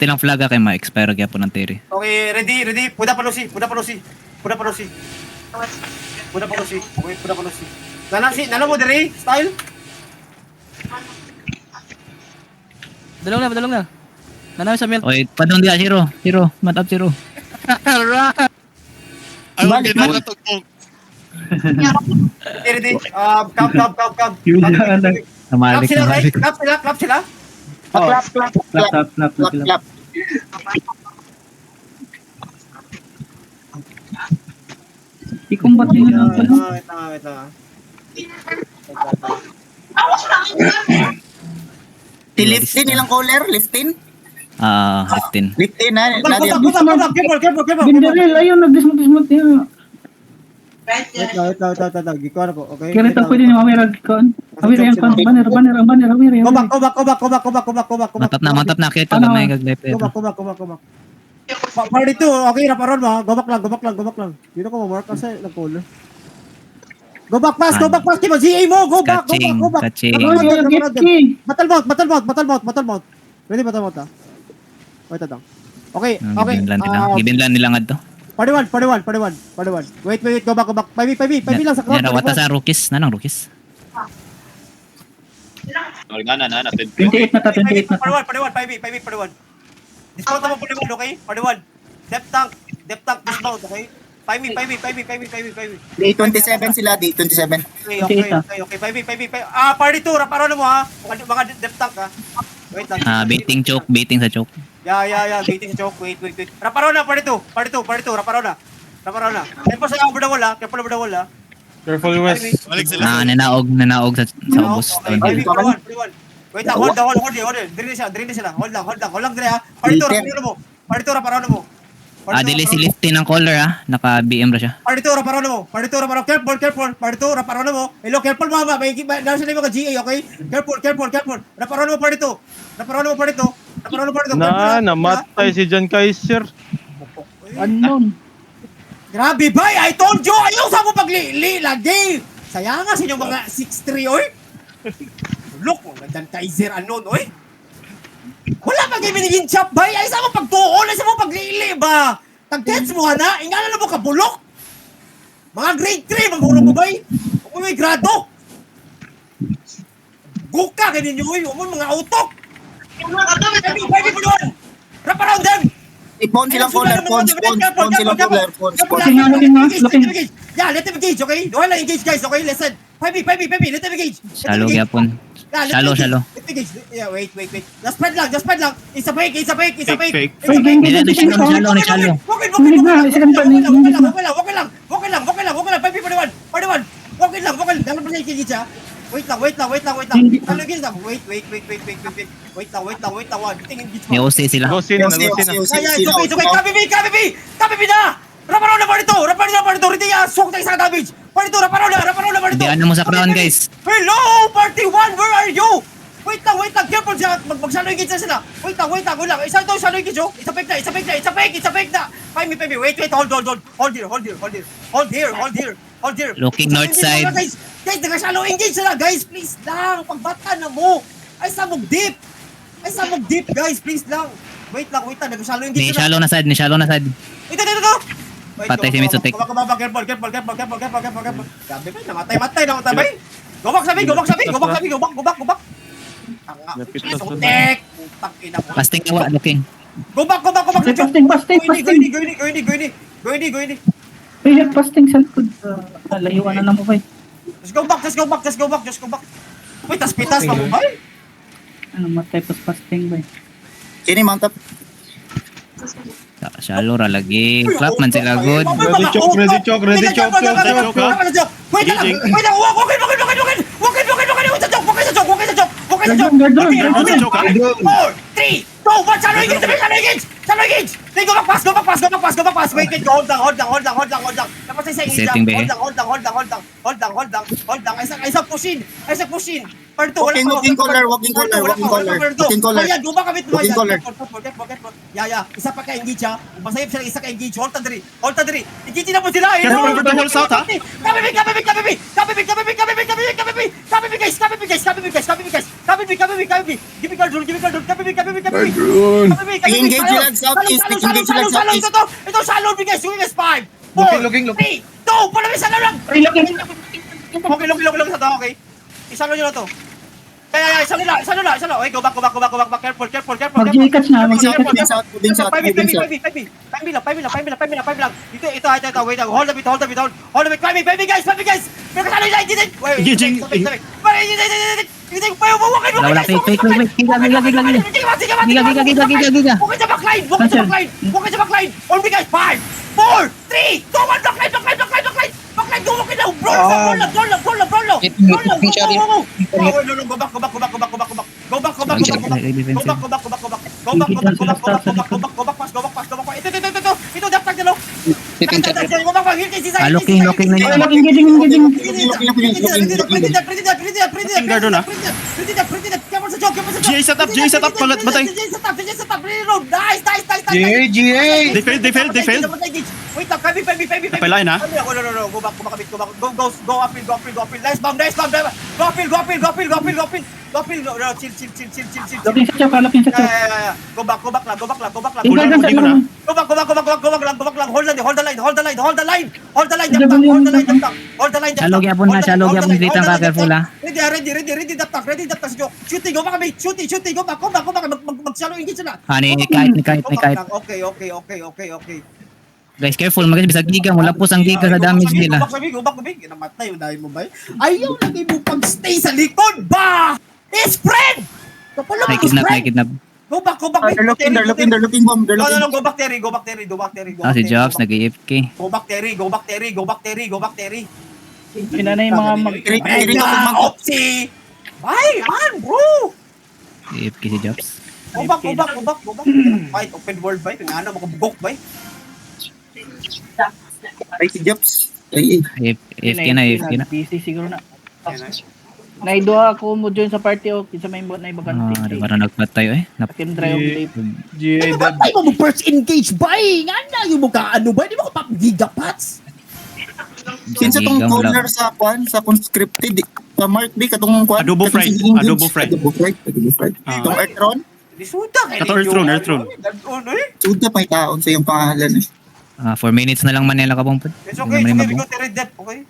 Tilang flaga kay ma-expire kaya po ng Terry. Okay, ready. Puda pa Lucy. Okay, puda pa Lucy. Nalo mo diri, style? Dalong na. Nanami sa milk. Oy, padong dia, Zero. Mat up, Zero. Ayaw kinakatugtog. Ready. Cap. Namalik. Clap sila. Clap. Ikumbat din yun. Wait lang. Liftin ilang caller? Liftin? 15. Liftin ha? Puta. Careful. Binderil, ayun, nagdismot niya. Wait lang. Gikuha ko. Okay. Kaya ito pwede ni Mamira gikon. Mamira yung kan, banner, Mamira. Go back. Mantap na kaya ito gamay kag left. Go back. Party 2, okay, raparon ba? Go back lang. Dito ko ma-mark kasi nag-caller. Go back pass, Kimo, GA mo, go back. Catching. Battle mount. Ready battle mount ha? Wait lang. Okay. Gibinlan nila nga to. Party 1. Wait, go back. 5v lang sa crowd. Yan, wata sa rookies. Nanang rookies. Sorry nga na, 28 na ta. Party 1. Dismount mo party 1, okay? Party 1. Depth tank, dismount, okay? 5v. Day 27 sila, day 27. Okay. 5v. Party 2, raparon mo ha. Mga depth tank ha. Wait lang. Baiting sa choke. Yeah. Baiting sa choke. Wait. Raparon na, party 2, raparon na. Careful sa over the wall ha. Careful, West. Balik sila. Nanaog sa ubos. Party 1. Wait lang, hold. Dili sila. Hold lang dire ha. Party 2, raparon mo. Dili si Lifty ng caller ha. Naka-BM ra siya. Party 2, raparon mo. Careful. Party 2, raparon mo. Hello, careful mama. May dahil sila yung mga GA, okay? Careful. Raparon mo, party 2. Namatay si John Kaiser. Unknown. Grabe bay, I told you, ayaw sa mo paglili lagi. Sayang nga sa inyong mga 6'3", oy. Look, magandang Kaiser anon, oy. Wala pa kayo biniging chop bay, ay sa mo pagtuon, ay sa mo paglili ba? Tag-gets mo na, ingana na mo kabulok. Mga grade 3, maghulog mo bay. Huwag mo may grado. Guka ka ninyo, oy, huwag mo mga utok. Baby po doon. Wrap around them. Phone silang caller, phone silang caller. Yeah, let them engage, okay? Wala engage guys, okay? Listen. 5B, let them engage. Shallow gyapon. Shallow. Let them engage. Yeah, wait. Just spread lang. It's a fake. Fake. Shallow. Wag lang. 5B for the one. Wag lang. Dapat pa engage siya. Wait lang. Ano engage lang? Wait. Wait lang. Tingin engage mo. May OC sila. Go sino. It's okay. Kapipi na! Raparon na party 2! Riti sok tayo sa damage! Party 2, raparon na party 2! Diyan mo sa crown guys. Hello! Party 1, where are you? Wait lang. Careful siya. Mag-shallow engage na sila. Wait lang. Isa ito, shallow engage oh. It's a fake na. Find me. Wait. Hold here. Looking north side. Guys, naka-shallow engage sila. Guys, please lang. Pagbata na mo. Ay, sabog deep, guys. Please lang. Wait lang. Nag-shallow engage Ni sila. shallow na side. Ito. Patay si Mitsutek. Careful. Gabi ba? Namatay ba? Go back. Lapit na sa- Mitsutek! Putang ina mo. Casting kawa looking. Go back. Fasting. Go ini. Pwede fasting sa likod. Layuan na mo ba? Just go back. Wait, tas-pitas pa mo ba? Ano matay pas fasting ba? Sino mount up? Shallow ra lagi. Clap man sila good. Ready choke. Wait lang. Wag sa joke. 4, 3, 2, 1, shallow engage. Go back pass. Wait, hold lang. Tapos isa Setting ba eh? Hold lang. Isa pushin. Part 2, Walking collar. Ayan, go back a bit mo. Walking collar. Yeah. Isa pa ka-engage ha. Masayip sila isa ka-engage. Hold ta diri. Engage na po sila. Careful for the whole south, ha? Kapipi, guys. Give me guard, Kapipi. Engage sila sa southeast. Engage sila sa southeast. Ito, salon, guys. Yung guys, 5, 4, 3, 2, palami sa lang. Okay, looking sa to, okay? Isalo nyo na to. Kaya, isalo na. Okay, go back. Careful. Mag-Gcash na, mag-Gcash na. Moving south, moving south, moving south. 5 lang. Dito, wait lang. Hold a bit. 5 guys. Pero kasalo nila, Wala, fake. Giga. Bukay sa backline. Bukay sa backline. All me guys, 5, 4, 3, 2, 1, backline. Go lang. Bro lang. Go back. Ito, dapat na. Looking na yun. Engaging. GA set up, batay. Nice. They failed. Wait lang, kami. Napailain, ha? No. Go back. Go upfield. Nice bomb. Go upfield. No, chill. Looking sa chop, looking sa chop. Yeah. Go back lang. Tinggal dun sa looking. Go back lang. Hold the line. Hold the line. Shalog yapon dito ka, careful ha. Ready, dapat. Shooting, go back, mate. Shooting, go back. Mag-shallow engage sila. Ni kahit. Okay. Guys, careful, bisag giga mo, lapos ang giga sa damage nila. Go back, big. Namatay yung dahil mo ba? Ayaw lagi mo pag-stay sa likod ba? Spread! Nakikidnap. Go back, They're looking bomb. They're No, looking. go back, Terry. Si Jobs, nag-AFK. Go back, Terry. Sina na yung mga Tiri ka mag Opsi! Ay, man, bro! AFK si Jobs. Go back. Fight, open world, bay. Tingnan mo, makabugok, bay. Ay, si Jobs. Ay. AFK na. PC siguro na. Naidua ako mo join sa party o kinsa may bot na ibakante. Parang nagpatayo eh. Team drive late. GA dead. Ay, mo first engage, bay! Nga na, yung mukha, ano ba? Di mo ka gigapats? Kinsa tong corner sa kwan sa conscripted sa Mark B katong kwan. Adobo fried. Adobo fried. Itong Earthron. Di suda, Kato Earthron. Suda pa itaon sa iyong pangalan. 4 minutes na lang Manila ka pong. It's okay, we go Terry depth, okay?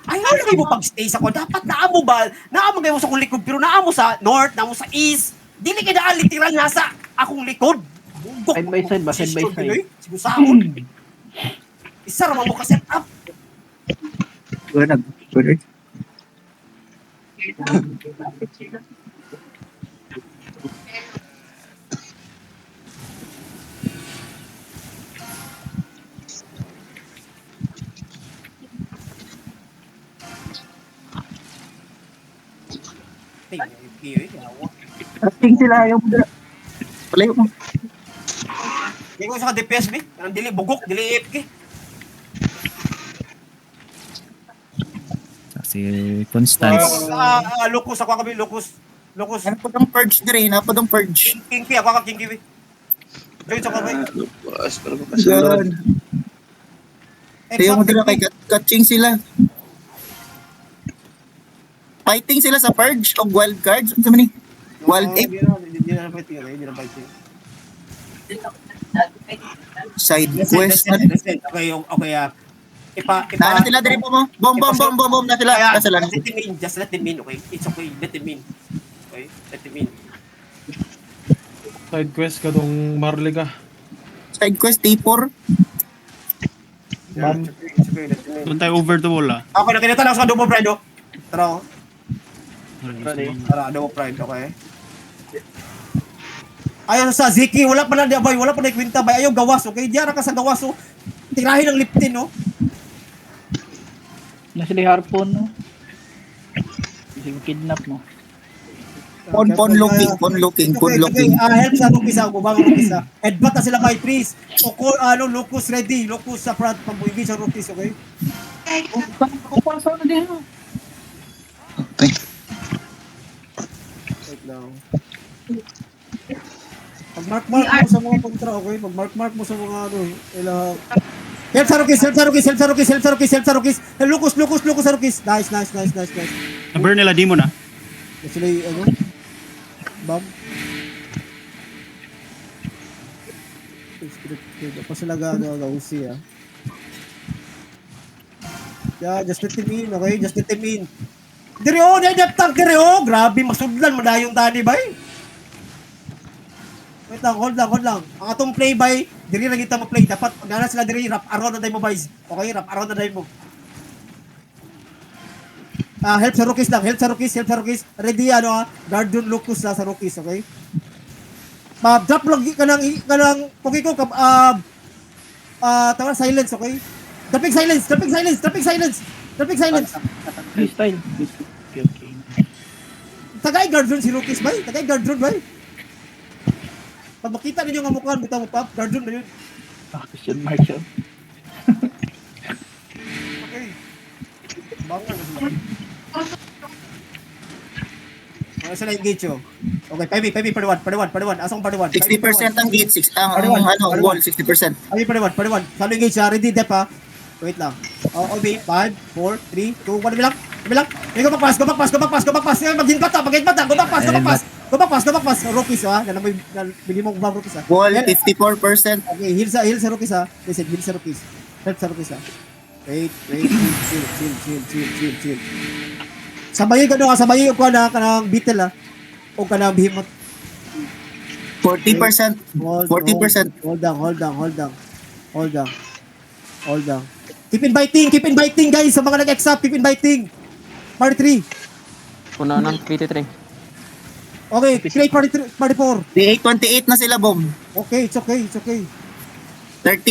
Ayaw lagi mo pag-stay sa ko. Dapat naamo ba? Naamo kayo sa akong likod, pero naamo sa north, naamo sa east. Dili ka na literal nasa akong likod. Bugok. Side by side ba? Side by side. Sigusahon. Isa raman mo ka-set up. Good. Ating sila ayaw mo dira. Palayo mo. Hindi ko sa DPS, be. Anong dili, bugok, dili AFK. Si Constance. Lucas, ako kami, Lucas. Ano po tong purge dire? Ano po tong purge? King P, ako King P. Join sa kabay. Yan. Ayaw mo dira kay catching sila. Fighting sila sa purge o wild cards. Ano man ni? Wild egg. Hindi na fighting. Side quest. Okay, Na sila dire po mo. Bom na sila. Nasa lang. Let him in, just let him in, okay? It's okay, let him in. Okay, let him in. Side quest ka tong Marliga. Side quest T4. It's okay, let him in. Doon tayo over the wall, ha? Okay, nakita na ako sa Adobo Pride, oh. Tara, Adobo Pride, okay? Ayaw sa Ziki, wala pa na boy, wala pa na ikwinta, bay. Ayaw gawas, okay? Diyan ka sa gawas, oh. Tirahin ang liptin, oh. Nasa li harpon no. Sige kidnap mo. Pon looking. Help sa nung isa, kubang nung isa. Headbutt na sila kay Chris. O Lucas ready. Lucas sa front, pambuigi sa rookies, okay? Upang sa din. Wait lang. Pag mark mo sa mga kontra, okay? Pag mark mo sa mga ano, Help sa Rukis, help sa Rukis, help sa Rukis, help sa Rukis, help sa Rukis. Lukus sa Rukis. Nice. Na-burn nila demon ah. Sila yung, ano? Bomb. Pa sila ga-usi, ah. Yeah, just let him in, okay? Just let him in. Diri oh, na-dep tank diri oh. Grabe, masudlan, madayong tani, bay. Wait lang, hold lang. Ang atong play by, diri lang kita mo play. Dapat, pag nana sila diri, wrap around na day mo, boys. Okay, wrap around na day mo. Help sa Rukis lang, help sa Rukis. Ready, ano guard dun Lucas sa Rukis, okay? Drop lang kanang pogi ko, tawa, silence, okay? Dropping silence. Freestyle. Okay. Tagay guard dun si Rukis, bay. Pag makita ninyo nga mukhaan, bitaw mo pop, guard dun na yun. Question mark siya. Okay. Bangan. Ano sila engage oh? Okay, Pemi, per one. Asong per one? 60% ang gate, wall, 60%. Pemi, per one. Salo engage ha, ready, dep ha. Wait lang. OB, 5, 4, 3, 2, 1, bilang. Go back pass. Mag-inpat ha, Go back pass. Rookies ha, bili mo ba Rookies ha. Wall, 54%. Okay, heal sa Rookies ha. Listen, heal sa Rookies. Help sa Rookies ha. Wait, chill. Sabayin ko na kanang beetle ha. O kanang behemoth. 40%. 40%. Hold down. Keep inviting guys sa mga nag-exap, keep inviting. Part 3. Puno ng 23. Okay, create party 4. Di 828 na sila, Bom. Okay, it's okay. 30%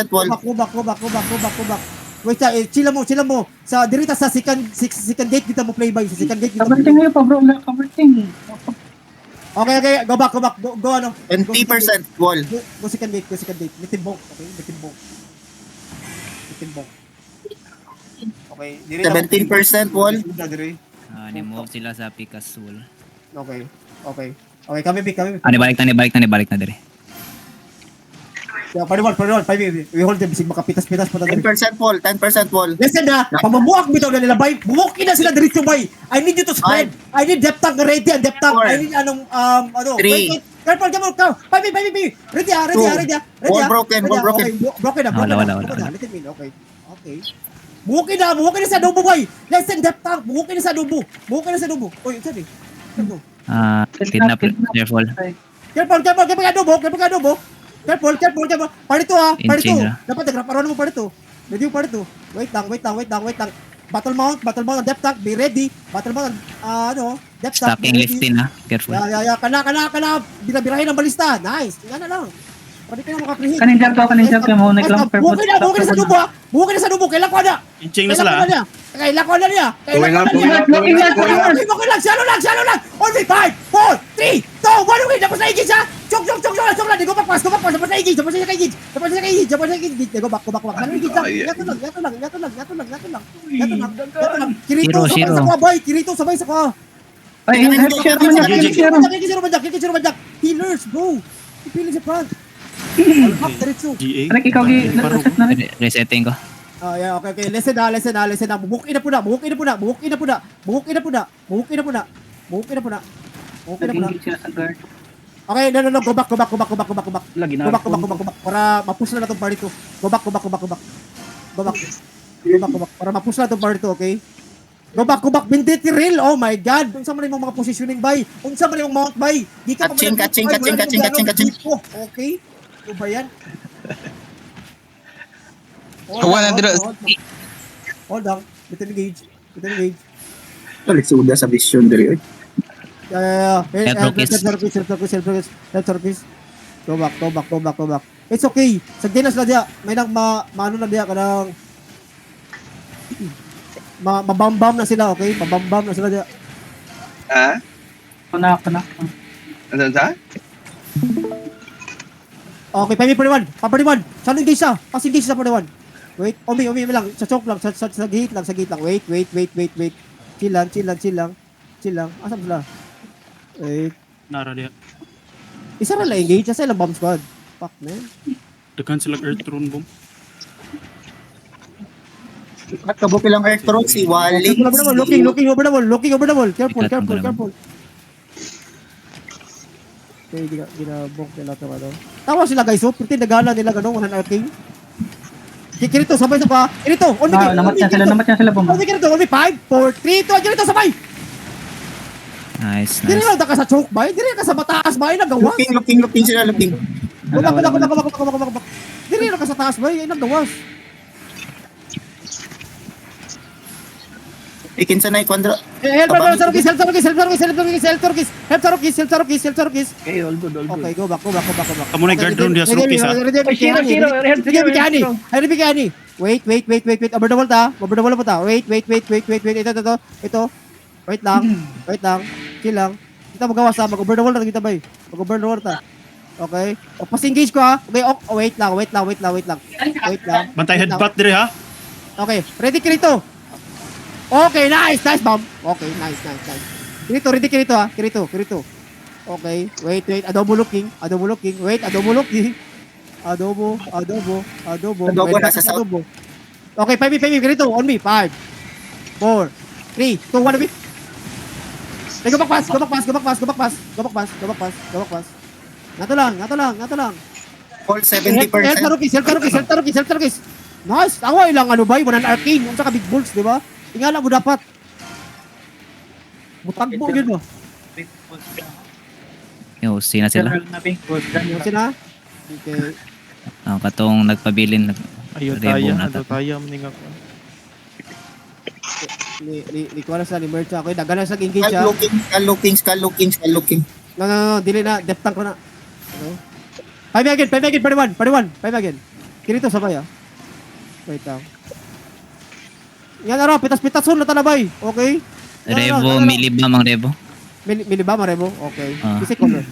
wall. Go back. Wait, chill mo. Sa dirita sa second gate kita mo play by sa second gate. Kabarting ngayon pa bro, kabarting. Okay, go back. Go ano? 20% wall. Go second gate. Mitimbong, okay? Mitimbong. Okay, 17% wall. Ni-move sila sa Picas wall. Okay, kami. Nibalik na dire. Yeah, pariwal. We hold them, sig makapitas-pitas pa tayo. 10% wall. Listen na, pamamuak bitaw na nila, bay. Bumukin na sila diretso, bay. I need you to spread. I need depth tank ready and depth tank. I need Three. Wait. Careful, come on. 5. Ready. Wall broken. Okay, broken na. Wala. Let it in, okay. Bumukin na sa adobo, bay. Listen, depth tank. Bumukin na sa adobo. Oy, sorry. Kidnap, careful. Careful, adobo. Careful. Parito ha. Inching, ah. Dapat nagraparoan mo parito. Ready yung parito. Wait lang. Battle mount, depth tank, be ready. Battle mount, depth tank. Stacking lifting ha. Careful. Yeah. Kana. Binabirahin ang balista. Nice. Yan na lang. Pwede ka na makaprehin. Kanin jab ka mo, naglang purpose. Bukin na sa dubo. Kailan ko na. Inching na sila ah. Kailan ko na niya. Blocking lang. Shallow lang. Only 5, 4, 3, 2, 1. Okay, tapos na igis ha. Chok lang. Go back pass. Tapos na igis. Go back. Ano igis lang. Gato lang. Kirito sabay sa ko. Ay, share mo niya. Kikisiro man. Healers, bro. Ipili sa front. Diretso. GA. Anak, ikaw reset na rin. Resetting ko. Yeah, okay. Listen na. Buhukin na po na. Nag-engage sila sa guard. Okay, no. Go back. Lagi na. Go back. Para mapush na itong party to. Go back. Para mapush na itong party to, okay? Go back. Binditi real. Oh my God. Unsa man yung mga positioning by? Unsa man yung mount by? Di ka pa Kaching. Okay? Ano ba yan? Hold on. Bitin engage. Suda sa vision diri. Yeah. Help Service. Go back. It's okay. Sa dinas na dia, may nang maano na dia kanang mabambam na sila, okay? Mabambam na sila dia. Kuna. Ano sa? Okay, Pami Saan engage siya? Kasi engage siya Pami. Wait, Omi lang. Sa choke lang, sa gate lang. Wait. Chill lang. Asan sila? Wait. Nara dia. Isa na lang engage, sa ilang bomb squad. Fuck, man. Daghan sila earth rune bomb. At kabuki lang electron si Wally. Over the wall, looking over the wall, looking over the wall. Careful, Ikat careful, mo naman. careful. Okay, ginabok nila ito, ano. Tawa sila guys, oh. Pretend nagala nila, gano'n, 1 arcing. Kirito, sabay sa pa. Kirito, on me, Namatyan sila bomba. on me, Kirito, on me, 5, 4, 3, 2, Kirito, sabay. Nice, Dili nice. lang ka sa choke bay, dili ka sa mataas bay, nagawas. Looking sila, looking. Gabak. Dili lang ka sa taas bay, ay nagawas. Ikin sa na Quandra. Help Sarukis. Okay, all good. Okay, go back. Kamu na guard rune dia Sarukis ha. Ready. Wait. Over the wall ta. Wait. Ito. Wait lang. Chill lang. Kita magawas ha. Mag-over the wall na kita bay. Mag-over the wall ta. Okay. O, pas-engage ko ha. Okay, wait lang. Bantay headbutt dire ha. Okay, ready Kirito. Okay, nice bomb. Okay, nice. Kirito, ready Kirito ha. Kirito. Okay, wait. Adobo looking. Wait, adobo looking. Adobo. Adobo Wait, nasa south. adobo. Okay, 5 Kirito. On me. 5, 4, 3, 2, 1, me. Hey, go back pass. Nato lang. All Help 70%. Tarukis. Nice. Ako ilang ano ba? 1 arcane. Unsa ka big balls, di ba? Tingala mo dapat. Butagbo yun mo. Yung sina sila. Yung sina. Okay. Katong nagpabilin. Ayo Rebo tayo, na ano to. tayo, maning ako. Ni ko na sa ni Merch ako. Dagana sa engage ha. Skull looking. No. Dili na. Depth tank ko na. Okay. 5 again. Five again. Kirito sabay ha. Wait lang. Yan araw. Pitas-pitason na talabay. Okay. Revo, milibam ang Revo. Mili ba Marebo? Okay. Ah. Kasi color.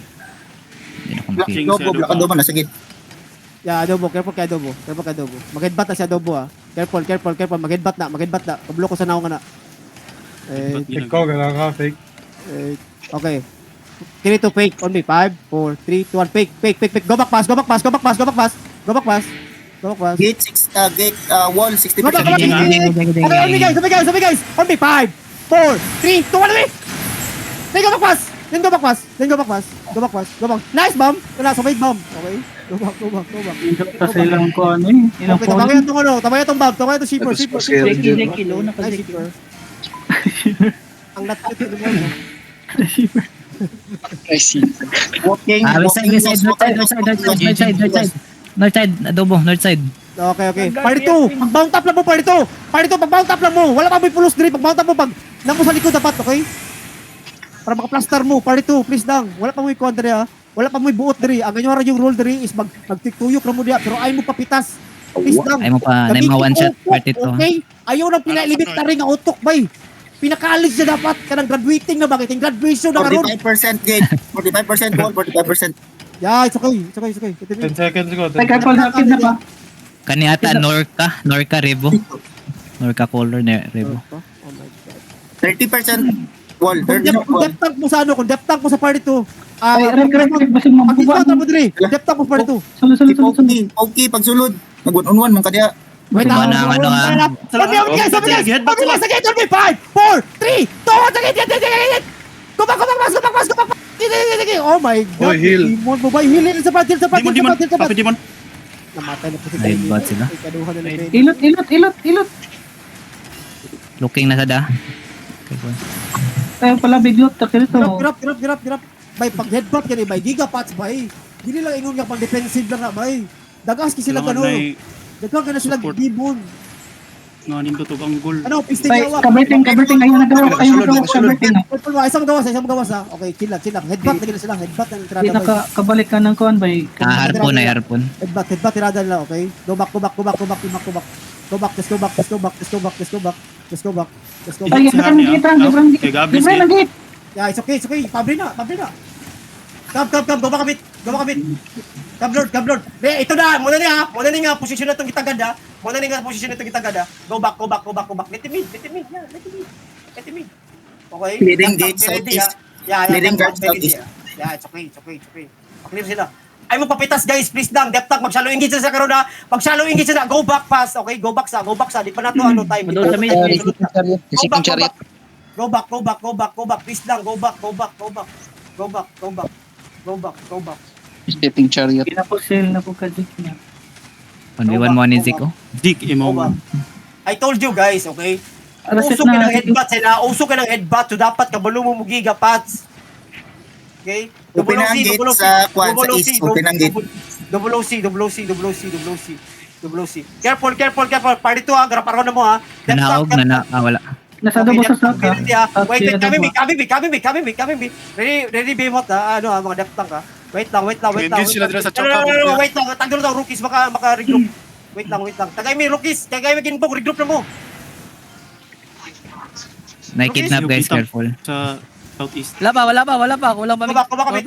Hindi na compute. Adobo na sige. Yeah, adobo. Careful kay adobo. Mag-headbutt na si adobo ha. Careful. Mag-headbutt na. Pablo ko sa naong na. Ikaw, gala ka, fake. Okay. Kirito fake on me. 5, 4, 3, 2, 1. Fake. Go back pass. Gate wall 60%. Go back. Okay, on me guys. On me. 5, 4, 3, 2, 1. Me. Then go back pass. Go back. Nice bomb. Wala, sabay bomb. Okay. Go back. Kasi ilang ko ano eh. Ilang Okay, ko. tabaya tong bomb. Tabaya tong shipper. Jackie low na Nice kasi. shipper. Ang lahat ito mo. Walking. North side, adobo, north side. Okay. Party 2. Pag-mount up lang mo, party 2. Pag-mount up lang mo. Wala pa may pulos diri. Pag-mount up mo, pag namo sa likod dapat, okay? Para maka-plaster mo, party 2, please lang. Wala pa may kuwan diri ha. Wala pa may buot diri. Ang ganyan yung rule diri is magtiktuyok lang mo diya. Pero ay mo papitas. Please lang. Ay mo pa, na yung mga one shot, party to. Okay? Ayaw nang pinalimit na rin ang utok, bay. Pinaka-college na dapat. Kanang graduating na bakit? Yung graduation na karon. 45% gate. 45% wall, 45%. Yeah, it's okay. 10 seconds ago. Ay, careful, rapid na pa. Kani ata, Norca Revo. Norca color na Revo. Oh my God. 30% wall, Kung 30% wall. depth tank mo sa ano, kung depth tank mo sa party 2. Ay, rek, basta mo Pag-dismount mabuba. mo diri. Depth tank mo sa party 2. Sulod. Okay, pagsulod. Nag-1-on-1 man kadya. Wait, Diba na ang ano ha? Headbutt sa gate, 5, 4, 3, 2, sa gate. Go back. Oh my God. Oy, heal. Demon mo ba? Heal sa part. Demon. Papi demon. Namatay na po si Headbutt sila. Ikaduhan na ni Ilot. Looking na sa da. Okay, boy. Tayo pala biglot. Takil ito. Grab. Bay, pag headbutt yan eh, bay. Gigapats, bay. Dili lang ingon nga pang defensive lang nga, bay. Dagas ki sila gano'n. Dagas ka na sila support. gibon. Nga nindot og ang goal. Ano, pisting Tay, yawa. kaberting. Ayaw nagawa. Kaberting. Isang gawas ha. Okay, chill lang. Headbutt na gila sila. Headbutt na Di tirada, bay. nakabalik ka ng kuhan, bay. Harpon. Headbutt tirada nila, okay? Go back. Just go back. Ay, nakarang gate. Kay Gabi Libre ng gate. Yeah, it's okay. Pabri na. Come. Go back a bit. Come Lord. Ito na. Muna ni nga posisyon na itong kitagad ha. Go back. Let him in. Yeah, let him in. Okay? Leading Come, gate be ready, southeast. ha? Yeah, Leading come, guard be ready, southeast. ha? Yeah, it's okay. Paklir sila. Ay mo papitas guys, please lang. Depth tag mag-shallow engage sa karon ha. Pag-shallow engage na, go back pass. Okay, go back sa. Di pa na to ano time. Madol sa main. Go back. Please lang, go back. Go back. Stepping chariot. Kinapusel na po ka dik niya. 1v1 mo ni Zico. Dik Go back. imong I told you guys, okay? Arasit Usok ka na. ng headbutt sila. Usok ka ng headbutt. So dapat kabalo mo mugiga pads. Okay? Open ang gate sa quad sa east. Open ang gate. Double OC. Careful. Party 2 ha. Garaparon na mo ha. Nanaog, wala. Nasa double sa south ha. Wait, coming me. Ready behemoth ha. Ano ha, mga depth tank ha. Wait lang. Engage sila dito sa choke. No, wait lang. Tagdo daw rookies maka-regroup. Wait lang. Tagay mi rookies. Tagay mi ginbog regroup na mo. Nakikidnap guys, careful. sa southeast. Wala pa. Kulang pa. Go back a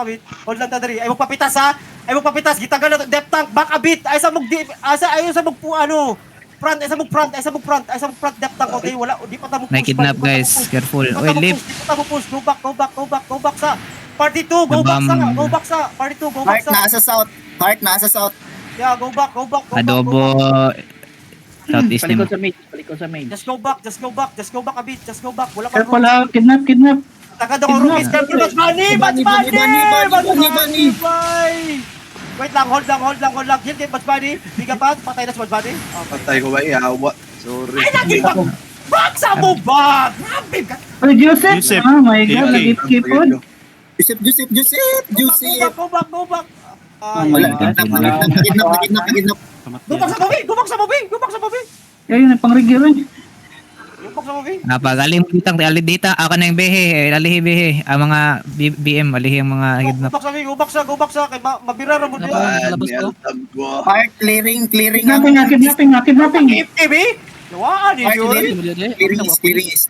bit. Hold lang tadari. Ay mo papitas ha. Gitagal na depth tank. Back a bit. Ay sa mog ano. Front depth tank. Okay, wala. Di pa ta mo push. Nakikidnap guys, careful. Oy, lift. Di pa ta mo push. Go back sa. Party 2, go back sa. Party 2, go back Heart sa. nasa south. Yeah, go back. Adobo. Southeast Palikod naman. sa main. Just go back a bit. Wala pa. Careful ha. Kidnap. Tagad ako rookies. Careful, Batch Bunny. Wait lang, hold lang. Get Batch Bunny. Biga pa, patay na si Batch Bunny. Patay ko ba ihawa? Sorry. Ay, lagi ba? Baksa mo ba? Grabe ka. Oy, Joseph. Joseph. Oh my Okay, God. okay. Lagi kipod. Joseph. Go back. Ay, Wala, kidnap. Go back sa movie. Ayun, pang-regyo rin. Napagaling mo ditang data. Ako na yung behe. Alihi behe. Ang mga BM, alihi ang mga higidnap. Go back sa. Kay mabira ra mo diyan. Labas ko. Heart clearing. Kidnapping. FTV? Nawaan ni Heart Jory. clearing is.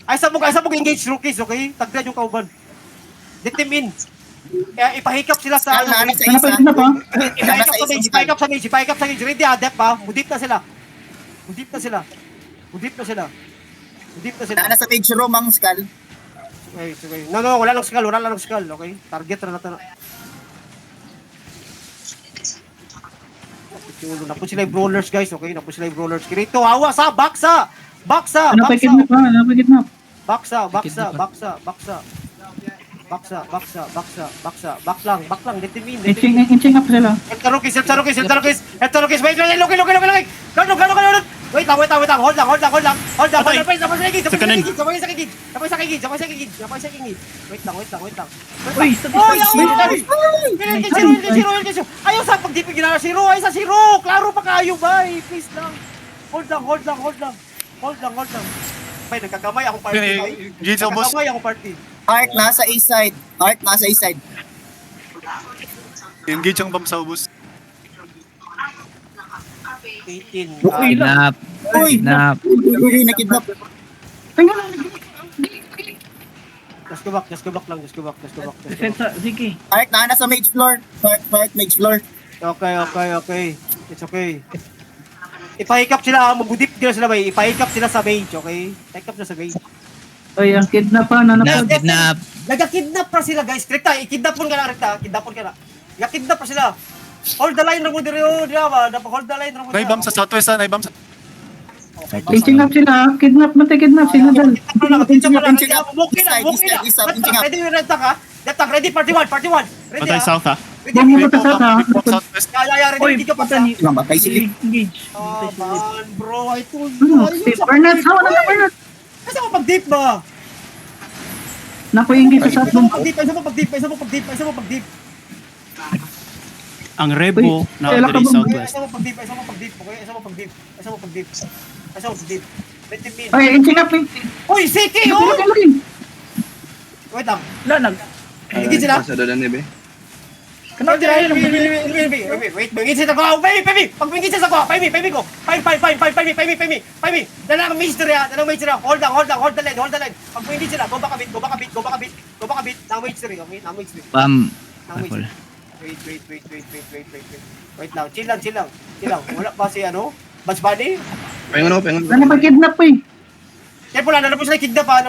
Ay sa mo engage rookies, okay? Tagda yung kauban. Detem in. Kaya ipahikap sila sa Nasa isa. Kidnap ha. Ipahikap sa mage. Ready ha, dep ha. Mudip na sila. Nasa page room ang skull. Okay. No, wala lang skull, okay? Target na natin. Napun sila yung brawlers, guys, okay? Kirito, hawa sa, baksa! Ano pa kidnap ha? Ano pa kidnap? Baksa. Back lang, detemin. Inching up sila. Heltarukis, wait, look. Wait lang, hold lang. Sabay sa kigid. Wait lang. Uy, Zero. Ayaw sa pag-dipin ginala zero. Ay sa zero. Klaro pa kayo, bay. Please lang. Hold lang. Bay, nagkagamay akong party. Heart nasa east side. Engage ang bomb sa ubos. 18. Kidnap. Uy, nakidnap. Just go back lang. Defensa, sige. Heart nasa mage floor. Heart mage floor. Okay. It's okay. Ipahikap sila, magudip sila bay. Ipahikap sila sa mage, okay? Take up na sa mage. Oy, ang kidnap ha. Kidnap. Nagka-kidnap pa sila, guys. Rekta, ikidnapon ka na. Nagka-kidnap pa sila. Hold the line na mo diri, ba? Dapat hold the line na mo. Naibam sa southwest ha, naibam sa... Inching up sila. Kidnap sila dal. Ready yung red tank, ha? Red tank, ready, party 1. Ready, Patay ha? south ha. Bombo pa sa south ha. Southwest. Ready, Uy, hindi ka pa pata sa... ni... Mamatay sila. Engage. Man, bro, I told you. Ano? Si Bernard. Hawa na Bernard. Kasi ako pag-deep ba? Naku-engage sa south. Isa mo pag-deep. Ang Rebo na dari southwest. Isa mo pag-deep, okay? Isa mo pag-deep. Ready, min. Oy, inching up. Uy, Siki, oh! Looking. Wait lang. Wala, Hindi sila. Sa doon ni be. Wait, bingit sila ko. Baby. Pag bingit sila ko, baby ko. Baby. Dalang mystery. Hold the line. Pag bingit sila, go back a bit. Now mystery. Pam. Careful. Wait lang. Chill lang. Wala pa si ano? Batch Bunny? Pengon. Ano pa kidnap eh? Careful lang. Nalapos sila kidnap ha.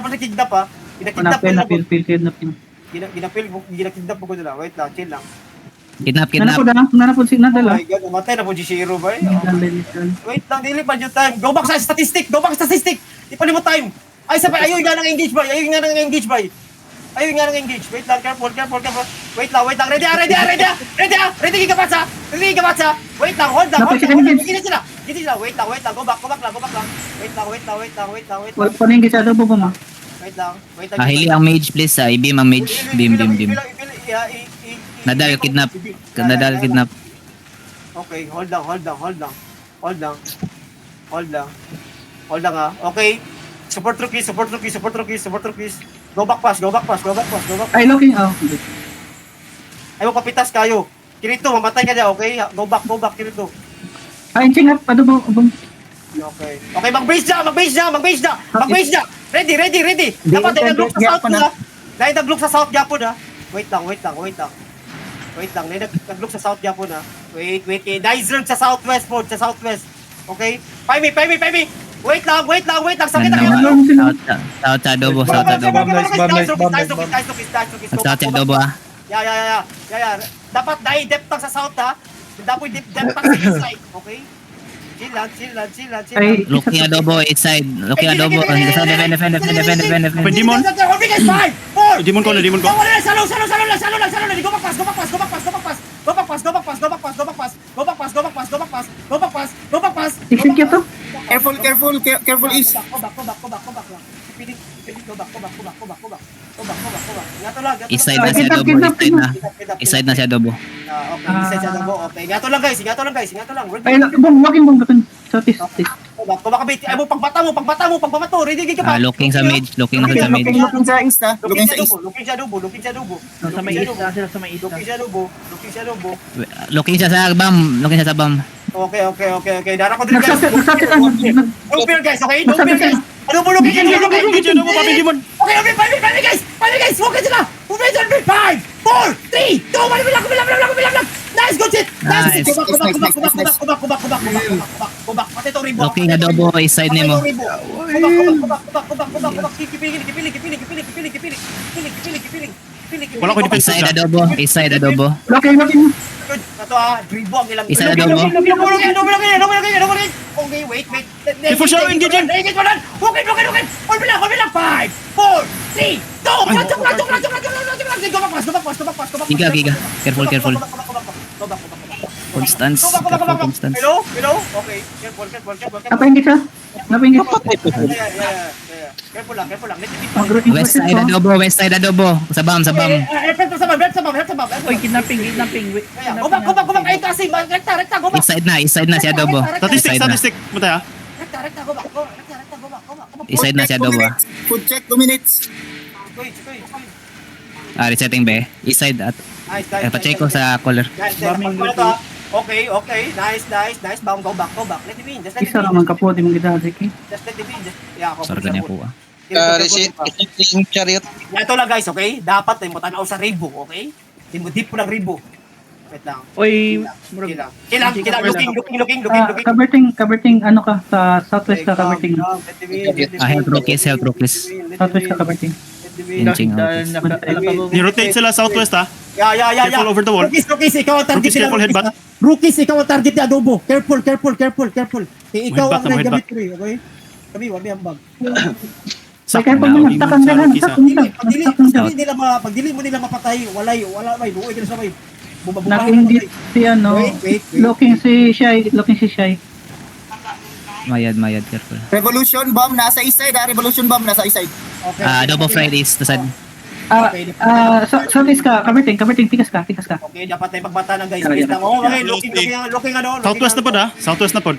Pinakidnap Napil. Kidnap. ginakidnap mo ko nila. Wait lang, chill lang. Kidnap, Nanapod si Oh Nadal my God, namatay na po si Shiro ba? Dalitan. Wait lang, dili pa yung time. Go back sa statistic. Di pa mo time. Ay, sabay, ayaw nga nang engage ba? Ayaw nga nang engage. Wait lang, careful. Wait lang. Ready, ka patsa. Wait lang, hold lang. Gini sila. Wait lang. Go back lang. Wait lang. Paningin sa adobo ba ma? Wait lang. Hili ang mage please. I-beam ang mage. Beam. Nadal kidnap. Okay, hold lang ah. Okay. Support rookies. Go back pass. Ay, looking out. Ayaw kapitas kayo. Kirito, mamatay ka dyan, okay? Go back, Kirito. Ay, ching up. Adobo. Okay, mag-base na! Ready! Dapat tayo nag-look sa south na. Dahil nag-look sa south Japon ha. Wait lang. Nag-look sa south Japon ha. Wait. Dizer sa southwest. Okay? Paimi! Wait lang. Sakit ang South adobo. South South adobo ah. Yeah. Dapat dahil depth lang sa south ha. Dapat depth lang sa east side. Okay? Chill lang. Ay, Looking adobo east side. Defend. Demon. Demon ko. Salo. Go back pass. execute to. Careful is. Go back lang. Gato lang. East side na si adobo. East side na si adobo. Okay, isa sa dabo. Okay, gato lang guys. Ay, walking bong batun. Southeast. Go back kabit. Ay mo pagbata mo. Ready ka pa. Looking sa mage. Looking na sa mage. Looking sa east ha. Looking sa adobo. Sa may east na sila sa may east. Looking sa adobo. Looking siya sa bam. Okay. Dara ko din guys. Nagsasakit. Don't fear guys, okay? Don't fear guys. Adobo looking. Engage adobo, papi Demon. Okay, pwede guys. Okay sila. Movement on me. 5, 4, 3, 2, 1. Bilang. Nice, good shit. Nice. Go back. Pati to ribo. Looking adobo east side nimo. Go back. Kipili. Wala ko defense East side adobo. Looking. Good. Ito ribo ang ilang. Isa adobo. Okay, wait. Before siya, engage. Engage mo lang. Okay. Hold me lang. 5, 4, 3, 2, 1. Go back. Giga. Careful. Go back. Constance. Hello? Okay. Careful. Napahingit siya. Napahingit. Careful lang. Let me West side adobo. Sa bam. Help sa bam. Oy, kidnapping. Go back. Ay, kasi, rekta, go back. East side na si adobo. Statistic. Matay ha. Rekta, go back. East side na si adobo. Food check 2 minutes. Resetting be. East side at pa-check ko sa color. Okay. Nice. Bam, go back. Let it be. Just let it Isa be. naman kapo di mong gidadik eh. Yeah, ako. Sorry niya po ah. Yung chariot. Ito lang guys, okay? Dapat tayo mo tanaw sa ribo, okay? Deep po ng ribo. Wait lang. Oy, Kilang. Looking. Kaberting ano ka sa southwest ka kaberting. Health rookies. Southwest ka kaberting. Inching out. Ni-rotate sila southwest ha. Yeah. Careful over the wall. Rookies, ikaw ang target Rookies, careful headbutt. Rookies, ikaw ang target ni Adobo. Careful. Ikaw ang Headbutt, nag-gamit okay? Kami, wag may ambag. Ay, kaya pag nagtakan na lang, Pagdili mo nila mapatay, wala, may buoy ka na sa may. Nag-indit si ano, Wait. looking si Shy. Mayad, careful. Revolution bomb nasa east side ha. Revolution bomb nasa east side. Okay. Adobo fried east to side. Southeast ka, kaberting, tikas ka. Okay, dapat tayo pagbata ng guys. Okay, looking ano. Southwest na pod ha. Southwest na pod.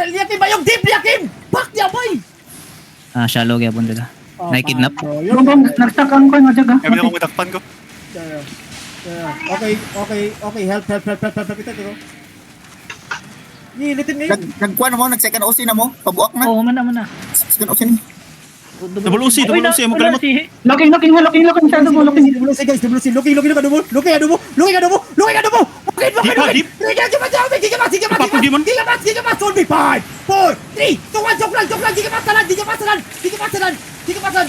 Liakim ba yung deep, Liakim? Back niya, boy! Shallow gyapon dila. Nakikidnap. Yung bang nagstuck ang kwan nga jaga. Kaya ako madakpan ko. Okay, help. Ito. Litin ngayon. Nagkuhan mo, nag-second OC na mo. Pabuak na. oh, mana. Second OC na. Double OC, mo kalimot. Looking sa adobo, looking. WC guys, WC. Looking, adobo. Deep. Papu Demon. Gigamas, hold me. 5, 4, 3, 2, 1, joke lang. Gigamas, salan.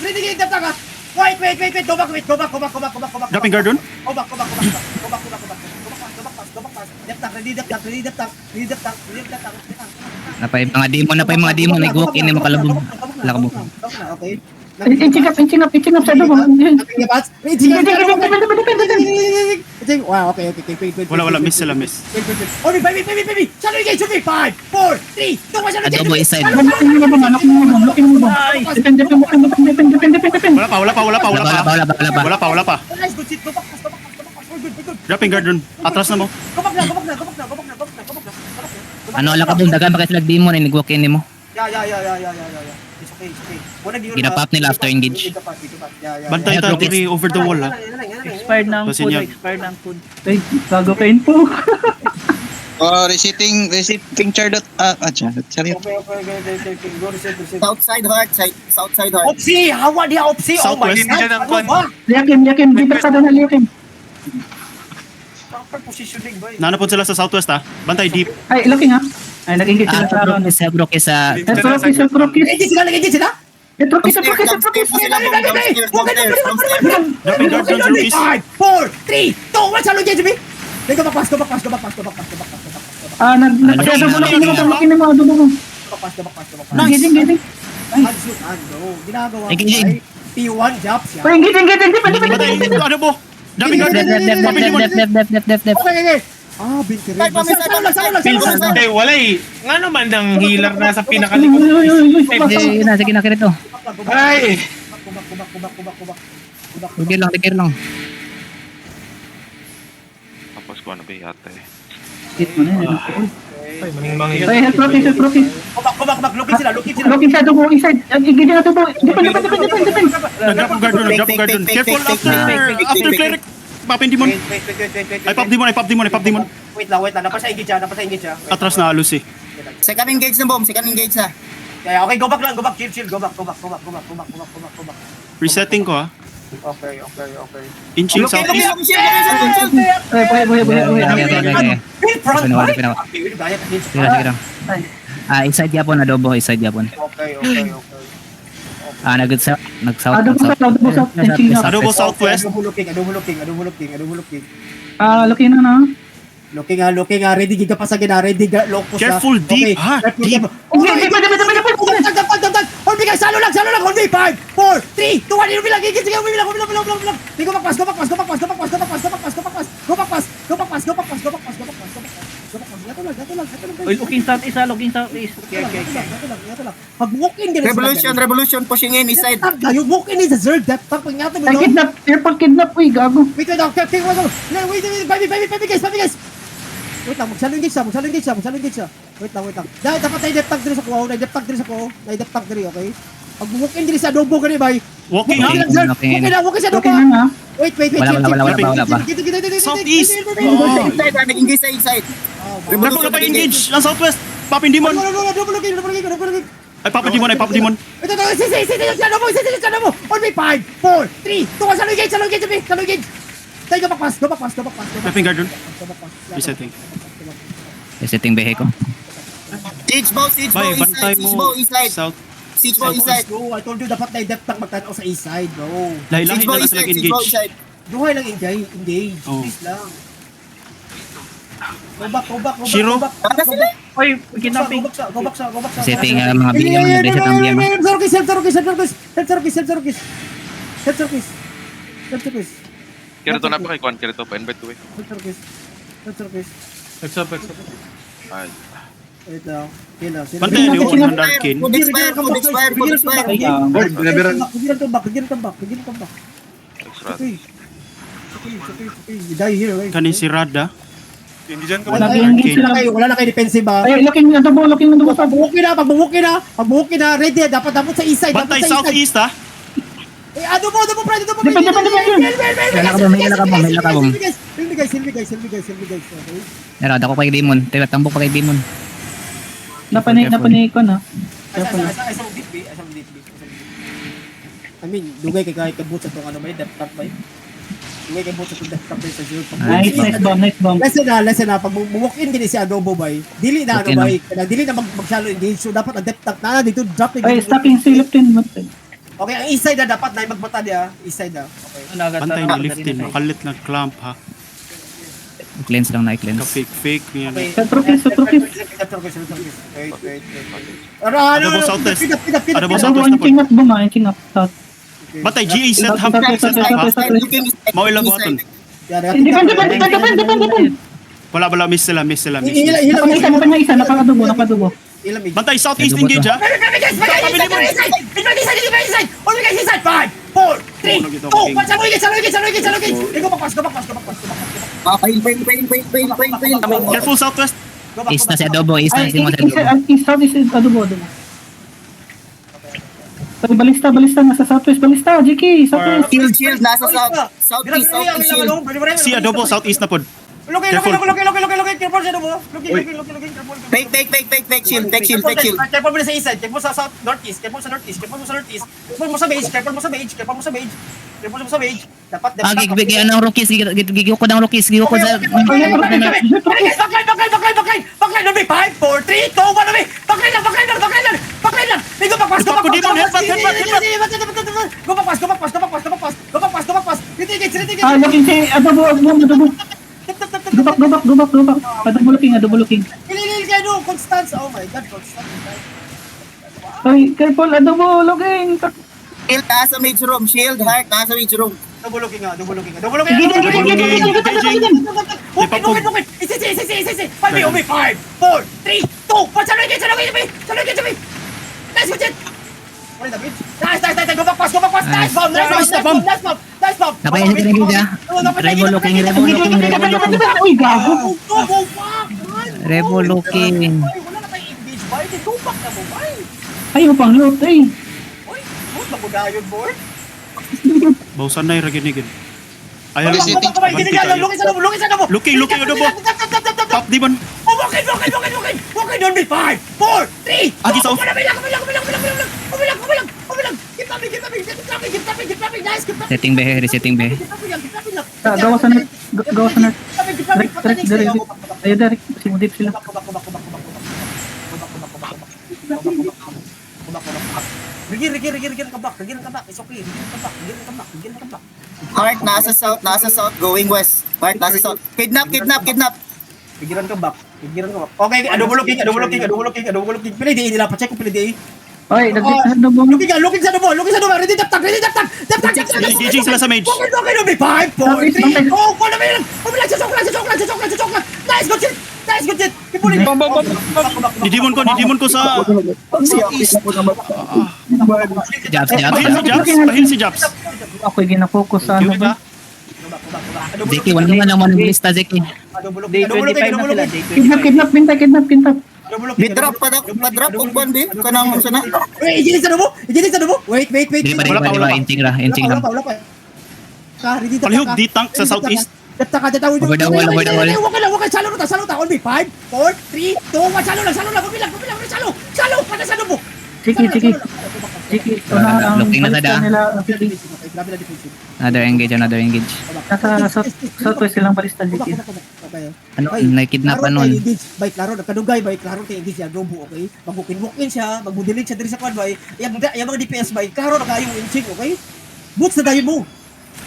Ready, game, tap. Wait. Go back. Dropping guard dun? Go back. Dep tank. Napay mga demon, nag-walk in mo kalabog. Lakabog. Okay. Inching up sa dugo. Wow, okay. Wala, miss sila, miss. Wait. Shadow engage, 5, 4, 3, 2, 1, shadow engage. Adobo is side. Looking mo ba? Depende. Wala pa. Nice, good shit. Go back. Good. Dropping guard dun. Atras na mo. Go back na. Ano lakabog, dagan pa kay sila demon, nag-walk in mo. Yeah. It's okay. Ginapap nila after engage. Bantay ta, diri over the wall, ha. Expired ng Basin food, yan. expired ng food. Ay, gago kain po. Receiving chariot. Chariot. Okay. Go reset. Southside heart, southside heart. Opsi! Hawa niya, Opsi! Oh my Southwest. God! Ano ba? Yakin. Dito ka doon na yakin. Proper positioning ba? Nanapod sila sa southwest, ha. Bantay deep. Ay, looking ha. Ay, nag-engage sila sa aron. Brokis sa Brokis. Engage sila? Brokis. Dropping guard dun, Brokis. 5, 4, 3, 2, 1, shadow engage me! Then go back. Ah, looking mo, adobo mo. Engaging. Ginagawa ko Engaging. ay P1 jobs yan. Ay, engaging. Bantay, ano po? Dropping guard. Dep. Okay. Binti rin. Salo lang. Wala eh. Nga naman ng healer na sa pinakalikod. Sige na kirito. Ay! Tigil lang. Tapos ko ano ba yata eh. Hit mo na yan. Mangi-mangi. Ay, help Brokis. Go back. Looking sila. Looking sa adobo, inside. Engaging adobo. Depend. Nag-dropping guard dun. Careful after cleric. Papin demon. Wait. Ay, pop demon. Wait lang. Napasa engage siya. Atras na halos, eh. Second engage na, bomb. Second engage na. Kaya okay, go back. Chill. Go back. Resetting ko, ha. Okay. Inching southeast. Ay, buhay. In front, Pinawa. right? Sige. Inside yapon adobo, Okay. Nag-south. Adobo sa engaging up. Adobo southwest. Adobo looking. Ah, looking na. Looking ha. Ready giga pa sa gina. Locus ha. Careful, deep, ha? Deep. Hold me guys, salo lang. Hold me. 5, 4, 3, 2, 1. Umilang. Go back pass. Gato lang. Oy, looking southeast. Okay. Pag walk in din. Revolution, pushing in, east side. You walk in is a zerd. That pag ngata mo. Ay, kidnap. Airport kidnap. Uy, gago. Wait, guys. Wait lang, magsalo engage siya. Wait lang. Dapat na i-dep tag diri sa kuho. Okay? Pag walk in diri sa adobo gani bay. Walking, ha. Walking sa adobo. Looking na. Wait. Wala pa. Southeast. Inside, nag-engage sa inside. Nako na pa engage lang southwest. Papin demon. Double looking. Ay, papin demon. Ito, sa adobo. On me 5, 4, 3, 2, 1, salo engage. Tayo go back pass. Dropping guard dun. Resetting. Setting behe ko. Siege bow, Bay, bantay mo. east side. South. Siege bow, east side. Bro, I told you dapat na i-dep tag magtanaw sa east side, bro. Lahi-lahi Siege bow, na lang east sila side. Siege bow, east engage. side. Duhay lang engage. Oh. Please lang. Go back. Shiro? Oy, kidnapping. Go back sa. Setting mga BM na reset ang BM. Help service. Kirito na pa kay Kwan. Kirito pa. Invite to eh. Help service. Except. Ay. Wait lang. Kailan. Bantay niyo, 100 kin. Food expire. Bigyan tambak. Extra. Okay. You die here, right? Kanin si Rada. Hindi dyan ka Nag-engage sila. Wala na kayo defensive ba? Ay, looking adobo. Pag-buki na, ready. Dapat sa east side. Bantay southeast, ha. Adobo, Fred. Depende. May lakabong. Silvi guys. Okay. Narada ko kay demon. Tambok pa kay demon. Napanay ko na. Asa mo deep B. I mean, dugay kay kahit kabut sa itong ano ba yun, depth top ba yun? Dugay kay kabut sa itong depth top ba yun sa zero. Nice bomb. Lesson na, pag bumuk in din si Adobo ba yun, dili na ano ba yun, dili na mag-shallow engage, so dapat ang depth top na dito, drop Ay, stocking silip din. Okay, ang east side na dapat na magbata dia. East side na. Okay. Bantay ni liftin, makalit na clamp ha. Cleanse lang na i-cleanse. Ka-fake niya na. Okay. Centrofis. Wait, wait. Adabo southwest. Adabo Ano southwest na ang po. king up ba nga? Ang king up. South. Bantay, GA set ha. Mawala ko aton. Depende. Wala, miss sila. Nakadubo. Bantay, southeast engage ha. Careful southwest. East na si Adobo, east na si Mo si Adobo. South is adobo. Balista nasa southwest. Balista, JK, southwest. Shield, nasa southeast shield. Si Adobo, southeast na po. Look, careful siya mo. Look. Fake shield. Careful mo sa east side, careful sa south, northeast, careful mo sa beige. Dapat. Anong rookies, gigyo ko ng rookies, gigyo ko sa... Bakay, no be 5, 4, 3, 2, 1, no be. Bakay lang. Go papas. Headbutt ko, Demon, headbutt. Go papas. Ritigit. Looking si adobo. Go back. Adobo looking. Ililil kayo no, Constance. Oh my God, Constance. Ay, careful, adobo looking. Shield, nasa mage room. Shield, heart, nasa mage room. Double looking. Bukid. Isi. 5, 5, 4, 3, 2, Salugin. Nice, good shit. Nice. Go papas. Nice bomb. Napayan ka na gilda. Rebo looking. Uy, gago. Go, fuck, man. Rebo looking. Wala na tayong engage ba? Tupak na mo, bay. Ay, upang loot, eh. Uy, na mo dayon, boy. Bausan na yung raginigin. Ayaw Looking sa mo. Looking, Adobo. Top Demon. Walking, don't be 5, 4, 3, Agi sa Kumilang. Keep tapping, nice, keep tapping. Resetting be. Gawa sa net. Direct. Simudip sila. Rigir, come back. It's okay. Rigir, come back. Heart, nasa south, going west. Heart, nasa south. Kidnap. Rigiran ka back. Okay, adobo looking. Pili di nila, pa-check ko pili di. Ay, adobo. Looking sa adobo. Ready, tap. Engaging sila sa mage. Okay, no be 5, 4, 3, 2, 1, Umilang sa sokla. Nice, good shit. Ipulin. Ni Demon ko sa southeast. Pahil si Jabs. Ako'y gina-focus sa ano ba? Zeki, wala naman naman ng lista, Zeki. Day 25 na sila. Kidnap. Bidrop pa-drop og ban bi kanang sana. Wait, ijinig sa adobo. Wait. Di ba, inching lang. Wala pa. Ready, tap. Palihog di tank sa southeast. Tap. Over the wall. Wakay, salo ta. On me, 5, 4, 3, 2, 1, salo lang. Salo, pada sa adobo. Sige. Looking na sa da. Grabe na defensive. Another engage. Nasa southwest silang balista. Okay. Ano, nakidnap ano. Bay klaro nagkadugay bay klaro kay engage siya dobo, okay? Magbukin siya, magbudilig siya diri sa quad bay. Yang mga DPS bay klaro na kayo inching, okay? Boots na dayon mo.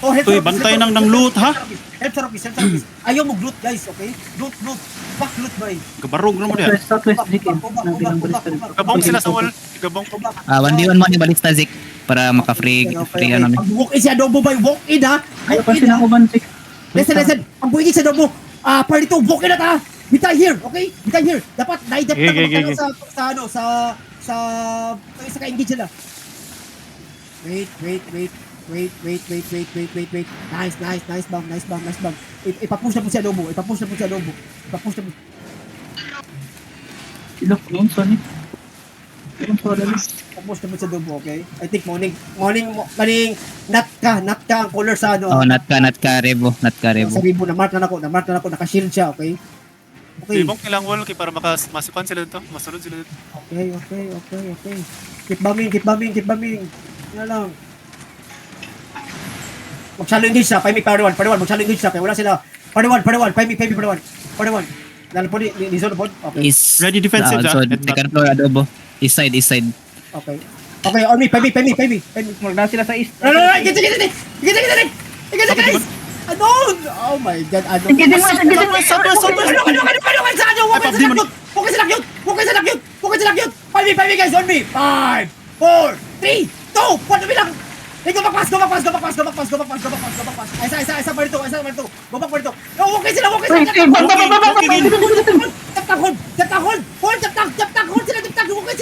Oh, help. Uy, bantay nang loot ha. Help sa rupis. Ayaw mo loot guys, okay? Loot. Back loot bay. Kabarog na mo diyan. Southwest Jikin. Nang balista. Gabong sila sa wall. Gabong. 1v1 mo ni balista, Zik. Para maka-free ano ni. Walk in siya dobo bay, walk in ha. Ay, pansin ako ban, Jik. Listen. Ang buhay sa dobo. Party to, walk in na ta. Bitay here, okay? Dapat na-adapt na sa ka-engage sila. Wait. Nice bomb. Ipapush na po si Adobo. Look, yun, Sonic. Ipapush na po si Adobo, okay? I think morning, nat ka ang color sa ano. Oh, not ka, Rebo. Sa ribo, na-mark na ako, naka-shield siya, okay? Okay. Ibong ilang wall para masukan sila dito. Masunod sila dito. Okay. Keep bombing. Yan lang. Magsalo engage siya, Paimi Party 1, magsalo engage siya, kaya wala sila. Party 1, Paimi Party 1. Lalo po, ni zone po. Okay. Is Ready defensive, so, ah. second floor, Adobo. East side. Okay. Okay, on me, 5B. Magna sila sa east. No, Sige. Ano? Oh my God, ano? Tigidin mo, tigidin mo. Saan nyo? Huwag kayo sila cute! 5B guys, on me! 5, 4, 3, 2, 1 bilang! Hey, go back pass! Isa pa rito. Go back pa rito. No, huwag kayo sila! Wait, wait, Jump hold! Hold, jump tank, hold sila! Huwag kayo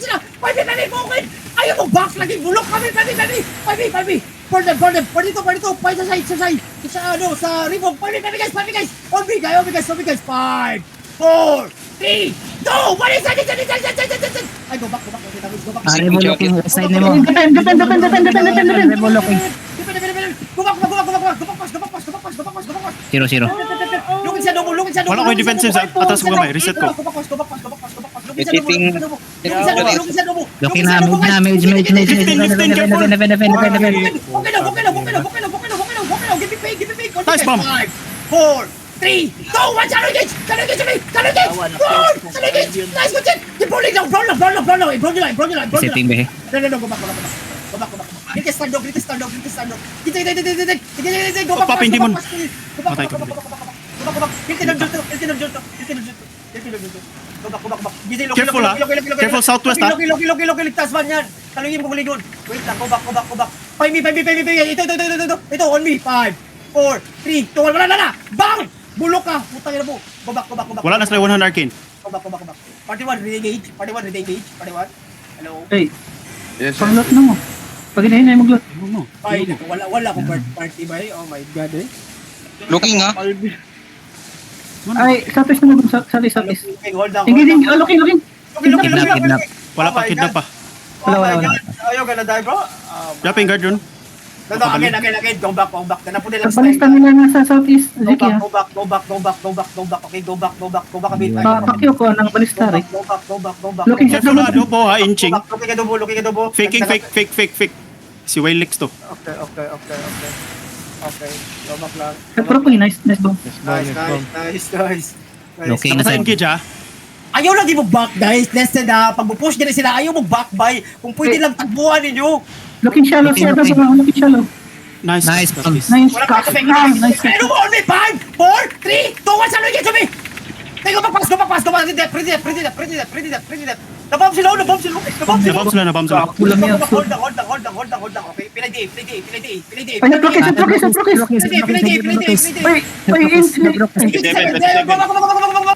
sila! 5B, okay! Ayaw mo, box lagi, bulok kami! 5B! For them! Pa dito! Pa sa side! Sa ribong! 5B guys! On me guys! 5, 4, 3, 2, 1, inside! Ay, go back! Go back! Rebo looking side nimo. Defend. Rebo looking. Go back! Pass! 0-0. Looking sa double! Wala ko yung defensive sa atas ko gamay. Reset ko. Go back! Keeping- Looking na, move na, mage. Okay na. Give me pay. Nice bomb. 5, 4, 3, 2, 1, challenge engage! Nice, good shit! Keep rolling down, roll lang. Bro nyo lang. Setting behe. No, go back. Kita stand up. Kita. Go back. Papa, hindi mo. Go Matay ka. back. Kita ng jolto. Go back. Gising, loki. Careful, ha? Careful, southwest, ha? Loki. Ligtas man yan. Talungin mo kulingon. Wait lang, go back. 5 me. Ito, on me. 5, 4, 3, 2, 1, wala na. Bang! Bulok ka. Putang ina mo. Go back. Wala na sila 100 arcane. Go back. Party 1, re-engage. Party 1. Hello. Hey, pang-lot na mo. Pag hinahinay mag-lot. Ay, wala akong party ba? Oh my God, eh. Looking ha. Ay, southeast na mo. Southeast. Hold on. Tigidin, looking. Kidnap. Wala pa, kidnap pa. Wala. Ayaw ka na die, bro. Yapping guard yun. Again. Go back. Ganun po nilang Pagbalista nila na sa southeast. Ziki ha. Go back. Okay, go back a bit. Pakyo ko ng balista rin. Go back. Looking sa Careful na, adobo ha, inching. Looking adobo. Fake. Si Wilex to. Okay. Go back lang. Pero po nice bomb. Nice. Looking Nasa side. engage ha. Ayaw lang mo back, guys. Listen na, pag push nila sila, ayaw mo back by. Kung pwede lang tagbuhan ninyo. Looking shallow siya. Looking shallow. Nice. Nice. Nice. Wala pa kasi Nice. Pero mo on me, 5, 4, 3, 2, 1, salo against me! Take go back, pass. Pretty dead. Nabomb sila. Nabomb sila. Kulang yan. Hold on. Okay, pilay day. Ay, progress. Wait,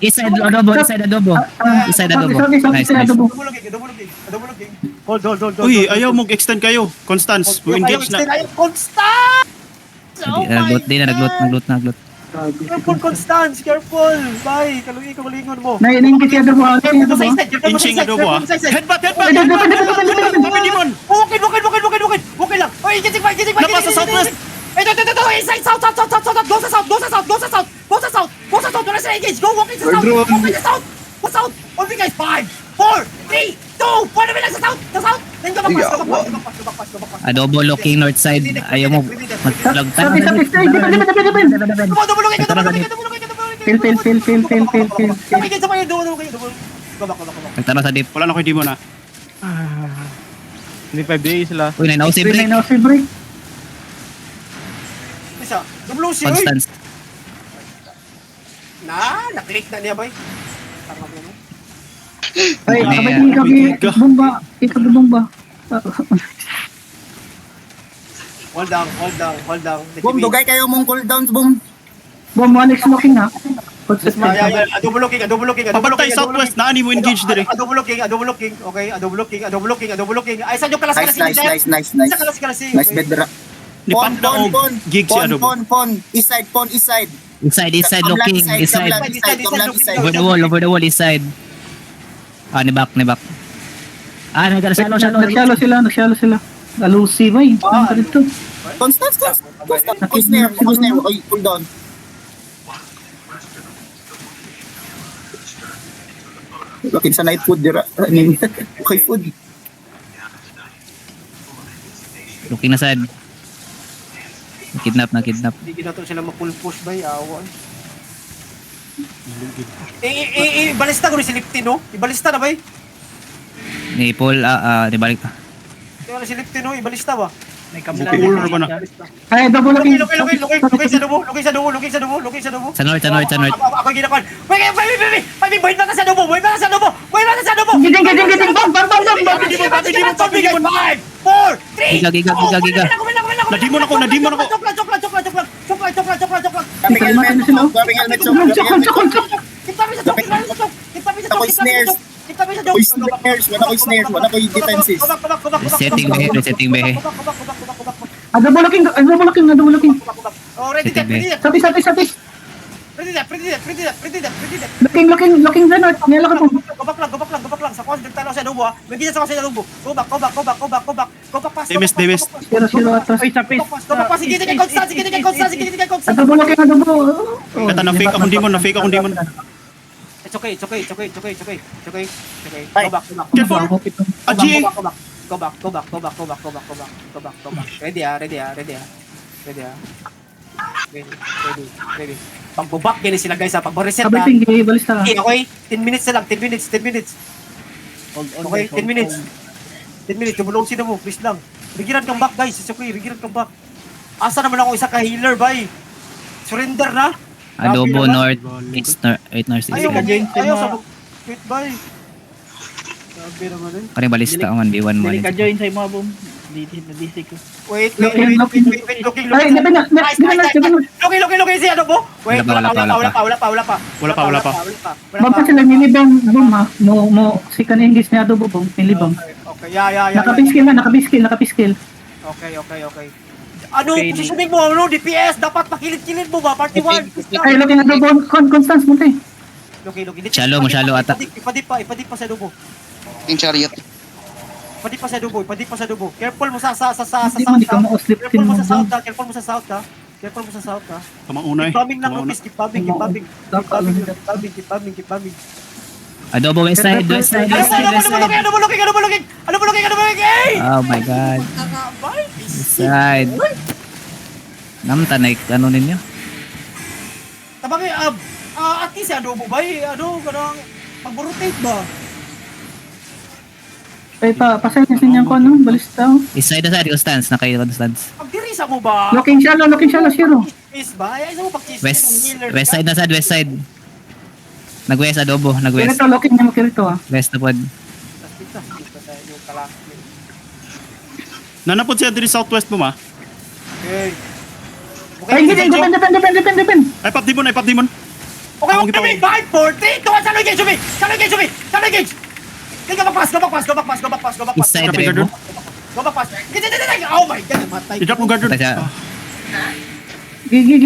Inside adobo. Nice. Adobo looking. Hold. Uy, ayaw mag-extend kayo. Constance, we engage na. Constant! Oh my Nagloot din na, nagloot. Careful, Constance! Careful! Bye! Kalingon mo! Naingit siya doon mo. Inching adobo ha. Headbutt! Papi Demon! Okay lang! Oy, gising pa! Labas sa southwest! Ito! Inside! South! Go sa south! Wala sila engage! Go! Walk in sa south! Go south! On me guys! 5, 4, 3, 2, 1 na bilang sa south! Then go back pass! Adobo looking north side. Ayaw mo mag-log time. Double looking! Fail. Okay, sa mga double looking! Go back! Nagtara sa deep. Wala na kayo Demon ha. Uy, na si break. break. Isa, double looking! Constance. Na-click na niya, boy. Tama mo, no? Ay, Kami, kami. Bomba. Bomba. Hold down. Boom, dugay kayo mong cooldowns, boom. Bomba, Alex looking ha. Double looking. Pabantay southwest, naani mo engage dire. Double looking. Okay, double looking. Ay, saan yung kalas-kalas? Nice. Sa kalas-kalas. Nice bedra. Ni Panda o gig si adobo. Pon. East side. Inside looking. Inside. Over the wall, east side. Ni back. Nagsalo sila. Alusi ba eh. Ang ganito. Constance. Kusner. Oy, pull down. Looking sa night food dira. Okay, food. Looking na side. Kidnap. Hindi na to sila ma-push ba? Awa. Balista ko ni si Liptin, no? Ibalista na ba? Ni Paul, nibalik. Kaya na si Lipton, oh, ibalista ba? May Ulo ba na? Ay, double Lugay, looking. lugay sa dubo, lugay sa dubo, lugay sa dubo, lugay sa dubo. Sa north, sa north, sa north. Ako ginakuan. Wait, buhay ba ka sa dubo? Buhay ba ka sa dubo? Buhay ba ka sa dubo? Giting. Bam. Five, 4, 3, Giga. Nadimon ako. Grabe helmet, grabe helmet, chok. Ako'y snares, wala ko'y defenses. Resetting behe. Double looking. Oh, ready that. Satis. Ready that. Looking sa north. Nila ka po. Go back lang. Sa kwan, nagtalo sa dubo, ah. May gina sa kwan sa dubo. Go back, pass. Demis. Zero atas. Ay, sapis. Go back, pass. Sige, Constant. Double looking. Kata na-fake akong demon. It's okay. Ay. Go back. Careful! GA! Go back. Ready. Pagbubak gini sila guys, pag-reset na. Sabi tinggi, balista. Okay, 10 minutes na lang, 10 minutes. Okay, 10 minutes. 10 minutes, tumulong sila mo, please lang. Rigiran kang back guys, it's okay, rigiran kang back. Asa naman ako isa ka healer, bay. Surrender na. Adobo north, 8 north, Ayaw sa Ayaw wait, bay. Sabi naman eh. Kaya balista ang 1v1 mo. Dili ka join sa mga boom. DC ko. Wait, Looking. looking. Ay, Nice. Looking, si ano po? Wait, Wala pa. wala pa. Bamba sila nilibang boom ha. Mo si kaningis niya double boom. Nilibang. Okay, yeah. Nakapiskil. Okay. Ano, positioning mo, ano, DPS, dapat makilid-kilid mo ba? Party 1. Ay, looking at double. Constance mo tayo. Looking. Shallow ata. Ipadip pa sa dubo. Yung chariot. Ipadip pa sa dubo. Careful mo sa south, Hindi ka ma-slip Careful mo mo. sa south, ha. Kamaunay. Keep bombing lang, Lupis. Keep bombing. Adobo west side. Ano mo looking? Hey! Oh my god. Bye! West side. Namtanay, ano ninyo? Tabangay, at least, adobo ba? Kanang, pag-rotate ba? Ay, pasay na siya ko, no? Balista. East side na side, yung stance. Nakayo ka stance. Pagdirisa mo ba? Looking shallow, zero. Is ba? Ay, mo pag-chismis. West side na side, west side. Nag-west adobo, nag-west. Kirito, looking niya mo kirito ha. West na pod. Nanapod siya diri southwest mo ma. Okay. Ay, hindi, depend. Ay, pop demon. Okay, okay, 5, 4, 3, 2, 1, salo engage! Go back pass. East side, Copy, Rebo. Gardon. Go back pass. Oh my god, matay. I-drop mo guard. Tasya. Gigi,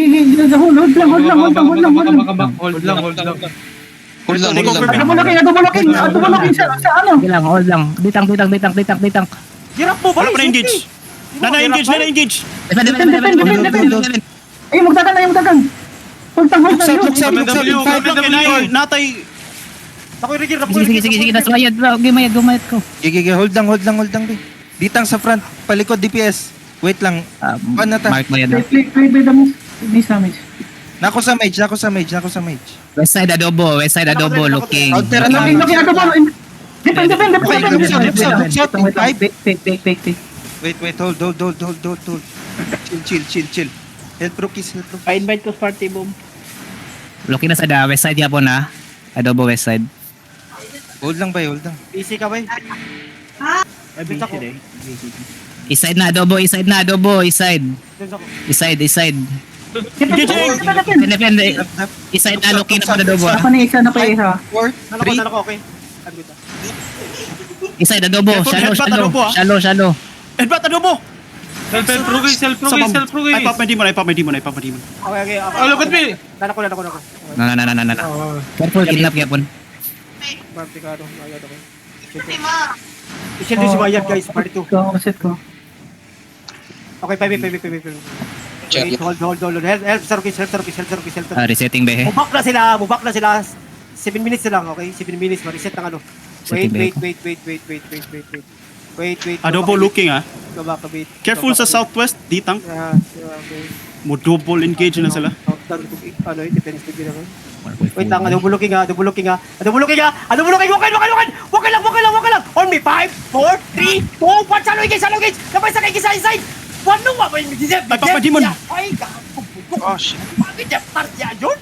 hold lang. Hold lang. Double looking sa ano? Sige lang, hold lang. Ditang. Hirap mo ba? Wala pa na-engage. Na-engage. Defend. Ay, magdagan. Hold lang. Natay. Ako rigir. Sige, nas mayad bro. Gumayad ko. Gigi, hold lang. Ditang sa front, palikod DPS. Wait lang. Paano ta? Mark mayad. Play by the move. Damage. Nako sa mage. West side adobo, looking. Counter, Looking ako ba? Depend. Wait, hold. Chill. Help rookies. Pa-invite ko sa party boom. Looking na sa west side yapon na. Adobo west side. Hold lang. Easy ka ba? Ay, busy ako. rin. East side na adobo, east side. Defend. East side na looking na pod adobo. Ako na isa na pa isa. 4, 3. Nalako, okay. East side adobo, shallow. Headbutt adobo. Self-rugay. Ay, pop may demon. Okay. Oh, look at me. Nanako. Na. Careful, kidnap yapon. Bartikado. Ayad ako. Ishield si Mayad guys, party 2. Set ko. Okay, 5. Wait, hold. Help sa rookies. Resetting behe. Mubak na sila. 7 minutes na lang, okay? 7 minutes, ma-reset ng ano. Wait. Adobo looking ah. Go back a bit. Careful sa southwest, ditang. Yeah, okay. Mo double engage na sila. down ko ano defense ko ginawa. Wait lang, double looking ha. Wakay lang. On me, 5, 4, 3, 2, 1, salo engage. Kapay sa kay inside. Wano nga ba yung Jeff? Ay, Papa Demon. Ay, gago. Oh, shit. Bakit Jeff Tarja yun?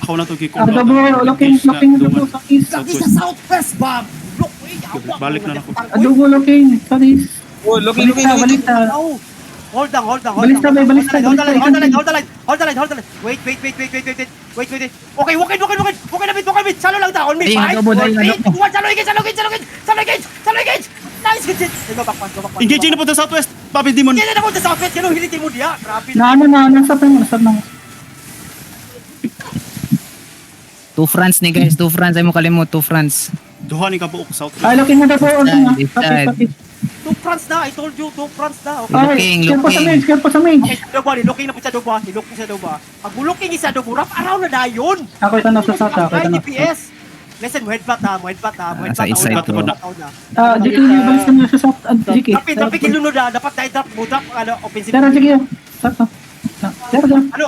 Ako na to kiko. Adobo, looking adobo sa east. Lagi sa southwest, Bob. Look, yawa. Balik na ako. Adobo looking sa east. Oh, looking. Balita. Oh. Hold on. Balista. Hold the line. Wait. Okay, walk in. Salo lang ta. On me, Ay, 5, adobo, 4, dahil 3, 2, 1, salo engage. Nice, good shit. Go back. Engaging na po sa southwest. Papi Demon. Hindi na mo sa southwest. Ganun, hilitin mo diya. Grabe. Nasa nang. 2 France ni guys, 2 France. Ay mo kalimot, 2 France. Duha ni kabuok south. Ay, looking na adobo. This side. Two France na. I told you, 2 France na. Okay. Looking. Skill po sa mage. Okay, sa Doba, nilooking na po sa Doba. Pag bulooking isa Doba, wrap around na na yun. Ako ito nasa sata. Ay, DPS. Listen, headbutt ha. Sa isa ito. Jiki, balista na sa sata. Jiki. Dapat kilunod na. Dapat drop mo. Drop, offensive. Tara, Jiki. Sata. Tara.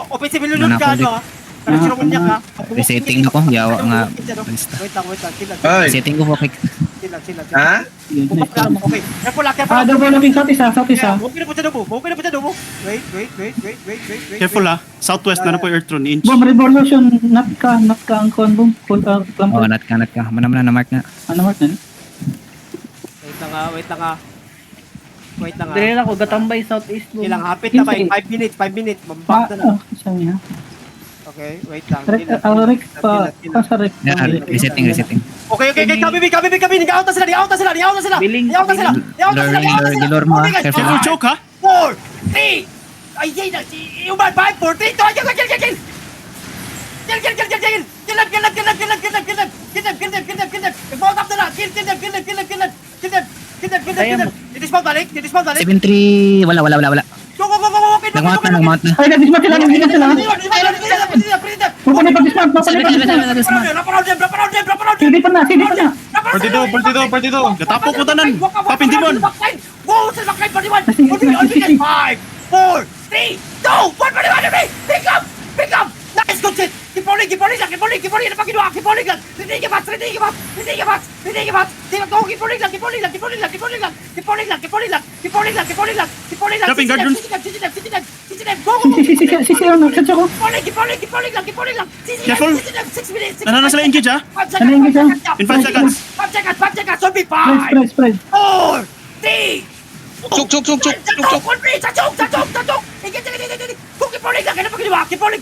Offensive ilunod ka, ano ha. Pero sinungan niya ka. Resetting ako, yawa nga. Balista. Wait lang. Chill lang. Resetting ko po, Kik. Chill lang. Bumap lang. Okay. Careful lang. Adobo looking sa isa. Okay na po sa Dobo. Wait. Careful ha. Southwest na po Earthron inch. Boom, revolution. Not ka ang con. Boom. Full Oh, clamp. nat ka. Mana na mark na. Ano mark na? Wait lang ha. Dili na ako gatambay southeast mo. Ilang hapit na ba? 5 minutes. Mambak na na. Saan niya? Okay, wait lang. Rex pa. Sa Rex. Resetting. Okay. Kami. Ni-out na sila. Biling. Gilor mo ha. Careful. Careful choke ha. 4, 3. Ay, yay na. Human 5, 4, 3, 2. Kill. Bought up na na. Kill them. Didismount balik. 7-3. Wala. Go. Nagmount na. Ay, nag-dismount sila. Pupunta pag-dismount. Wrap around them. CD pa na. Partido. Gatapo ko tanan. Papi Demon. Wow, sa backline pa naman. On me, 5, 4, 3, 2, 1, pick up. Nice, good shit. Keep rolling lang. Ano pa ginawa? Keep rolling lang. Hindi ka bats. Keep rolling lang. Dropping guard rune. Go. Si ano? Sa ko. Keep rolling lang. Careful. 6 minutes. Nanana sila engage ha. 5 Ano yung isa? In 5 seconds. 5 seconds. On me, 5, Spread. 4, 3, Chuk. Tatok! Keep rolling lang, ano pa ginawa? Keep rolling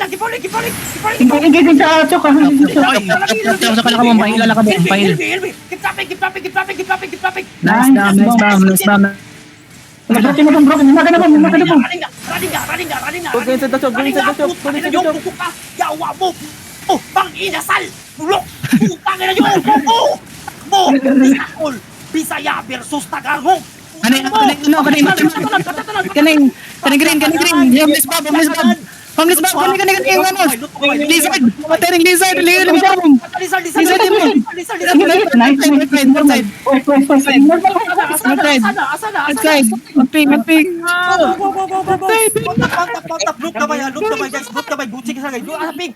lang. Engaging sa Chok. Sa kala ka mo, pahila ka mo. Pahil. Keep tapping. Nice bomb. Nag-dating mo bro. Umaga na bom. Running na. Okay, sa Chok. Yawa mo. Oh, bang inasal. Bulok. Putang ina yun. Mo. Bisaya versus Tagalog. Kaning green. Homeless Bob. Kaning lizard. Matering lizard. Lizard mo. Outside. Maping. Look na ba, guys? Look na ba, buti ka sa guys. Ping.